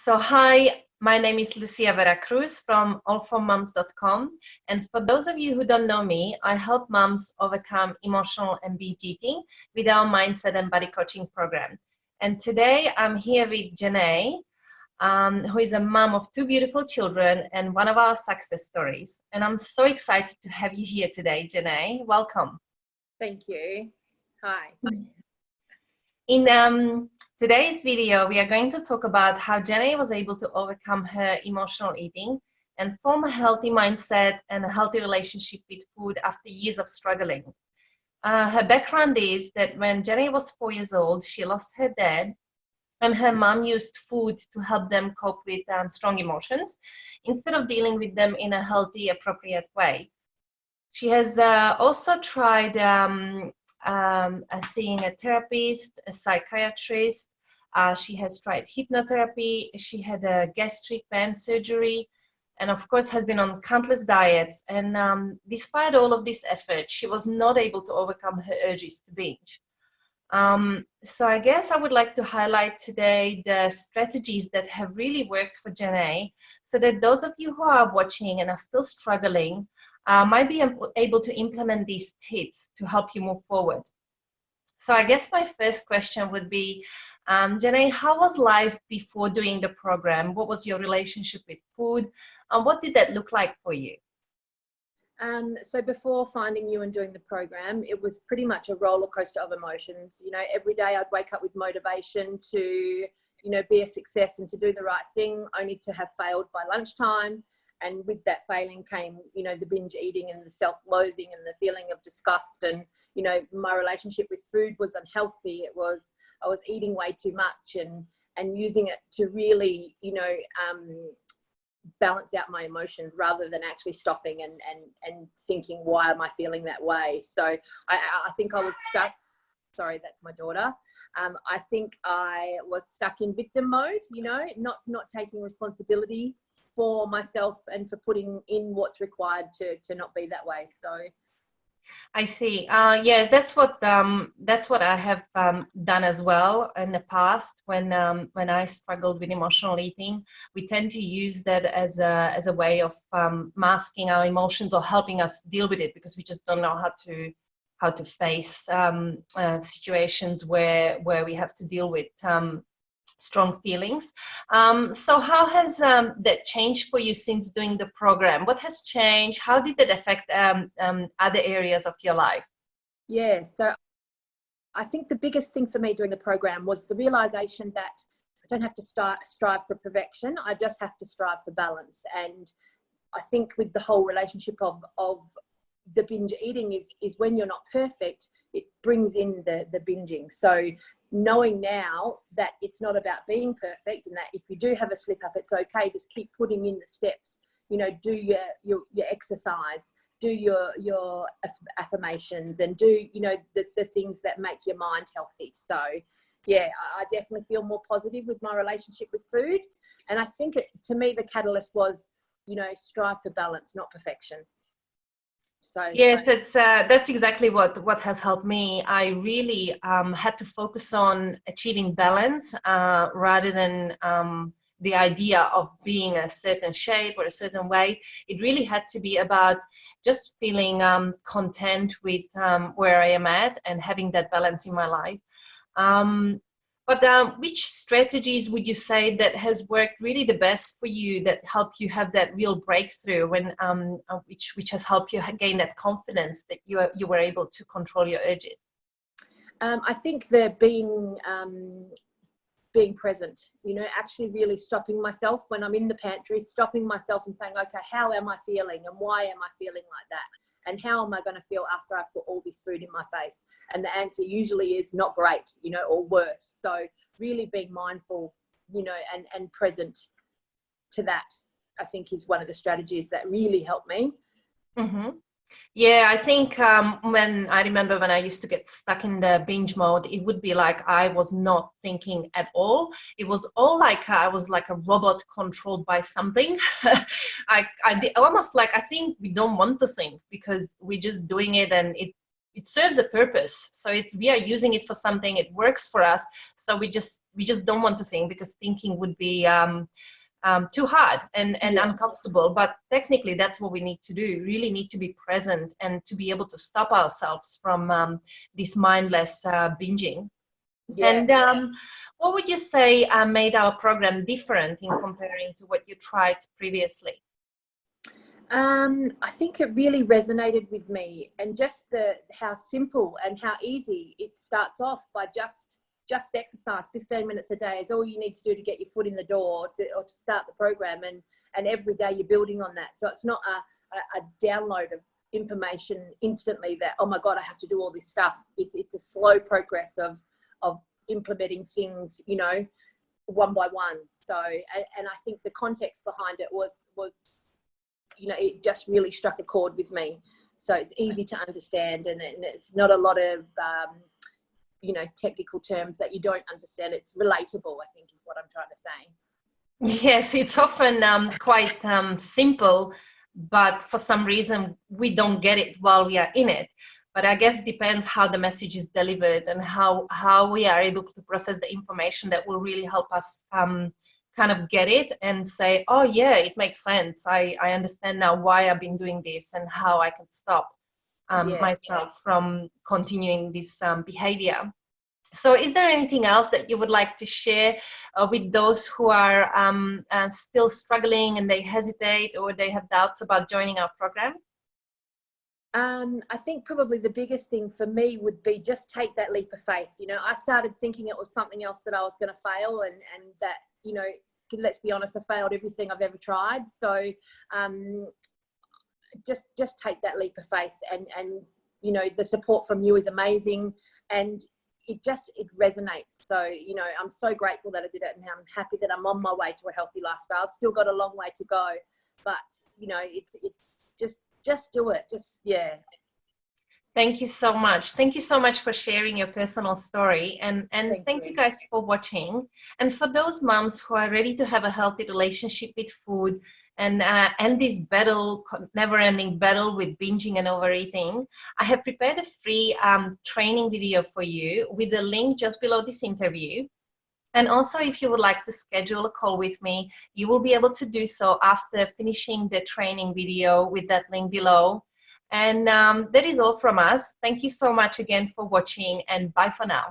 Hi, my name is Lucia Veracruz from allformoms.com. And for those of you who don't know me, I help moms overcome emotional and binge eating with our mindset and body coaching program. And today I'm here with Janae, who is a mom of two beautiful children and one of our success stories. And I'm so excited to have you here today, Janae. Welcome. Thank you. Hi. In today's video, we are going to talk about how Janae was able to overcome her emotional eating and form a healthy mindset and a healthy relationship with food after years of struggling. Her background is that when Janae was 4 years old, she lost her dad, and her mom used food to help them cope with strong emotions instead of dealing with them in a healthy, appropriate way. She has also tried seeing a therapist, a psychiatrist. She has tried hypnotherapy. She had a gastric band surgery, and of course has been on countless diets. And despite all of this effort, she was not able to overcome her urges to binge. So I guess I would like to highlight today the strategies that have really worked for Janae, so that those of you who are watching and are still struggling might be able to implement these tips to help you move forward. So I guess my first question would be, Janae, how was life before doing the program? What was your relationship with food? And what did that look like for you? So before finding you and doing the program, it was pretty much a roller coaster of emotions. You know, every day I'd wake up with motivation to, be a success and to do the right thing, only to have failed by lunchtime. And with that failing came, the binge eating and the self-loathing and the feeling of disgust. And, my relationship with food was unhealthy. I was eating way too much and using it to really, balance out my emotions rather than actually stopping and thinking, why am I feeling that way? So I think I was stuck. Sorry, that's my daughter. I think I was stuck in victim mode, not taking responsibility for myself and for putting in what's required to not be that way. So I see. Yeah, that's what I have done as well in the past. When I struggled with emotional eating, we tend to use that as a way of masking our emotions or helping us deal with it, because we just don't know how to face situations where we have to deal with strong feelings. So how has that changed for you since doing the program? What has changed? How did that affect other areas of your life? Yeah, so I think the biggest thing for me doing the program was the realization that I don't have to strive for perfection. I just have to strive for balance. And I think with the whole relationship of the binge eating is when you're not perfect, it brings in the binging. So knowing now that it's not about being perfect, and that if you do have a slip up, it's okay. Just keep putting in the steps. Do your exercise, do your affirmations, and do the things that make your mind healthy. So yeah, I definitely feel more positive with my relationship with food. And I think to me the catalyst was strive for balance, not perfection. So yes, it's that's exactly what has helped me. I really had to focus on achieving balance rather than the idea of being a certain shape or a certain way. It really had to be about just feeling content with where I am at and having that balance in my life. But which strategies would you say that has worked really the best for you, that helped you have that real breakthrough, when which has helped you gain that confidence that you were able to control your urges? I think the being present, actually really stopping myself when I'm in the pantry, stopping myself and saying, okay, how am I feeling and why am I feeling like that? And how am I going to feel after I put all this food in my face? And the answer usually is not great, or worse. So really being mindful, and present to that, I think is one of the strategies that really helped me. Mm-hmm. Yeah, I think when I used to get stuck in the binge mode, it would be like I was not thinking at all. It was all like I was like a robot controlled by something. I almost like, I think we don't want to think because we're just doing it, and it serves a purpose. So we are using it for something, it works for us. So we just don't want to think, because thinking would be too hard and Yeah. uncomfortable. But technically, that's what we need to do. Really need to be present and to be able to stop ourselves from this mindless binging. Yeah. And what would you say made our program different in comparing to what you tried previously? I think it really resonated with me, and just how simple and how easy it starts off by just exercise. 15 minutes a day is all you need to do to get your foot in the door or to start the program, and every day you're building on that. So it's not a download of information instantly that, oh my God, I have to do all this stuff. It's a slow progress of implementing things, you know, one by one. So and I think the context behind it was you know, it just really struck a chord with me. So it's easy to understand, and it's not a lot of you know, technical terms that you don't understand. It's relatable, I think, is what I'm trying to say. Yes, it's often quite simple, but for some reason we don't get it while we are in it. But I guess it depends how the message is delivered and how we are able to process the information that will really help us kind of get it and say, oh yeah, it makes sense. I understand now why I've been doing this and how I can stop Yeah. myself from continuing this behavior. So is there anything else that you would like to share with those who are still struggling and they hesitate or they have doubts about joining our program? I think probably the biggest thing for me would be just take that leap of faith. You know, I started thinking it was something else that I was going to fail, and that, you know, let's be honest, I failed everything I've ever tried. So just take that leap of faith, and you know, the support from you is amazing, and it resonates. So, you know, I'm so grateful that I did it, and I'm happy that I'm on my way to a healthy lifestyle. I've still got a long way to go, but you know, it's just do it. Just, yeah. Thank you so much. Thank you so much for sharing your personal story, and thank you guys for watching. And for those moms who are ready to have a healthy relationship with food and end this battle, never-ending battle with binging and overeating, I have prepared a free training video for you with a link just below this interview. And also, if you would like to schedule a call with me, you will be able to do so after finishing the training video with that link below. And that is all from us. Thank you so much again for watching, and bye for now.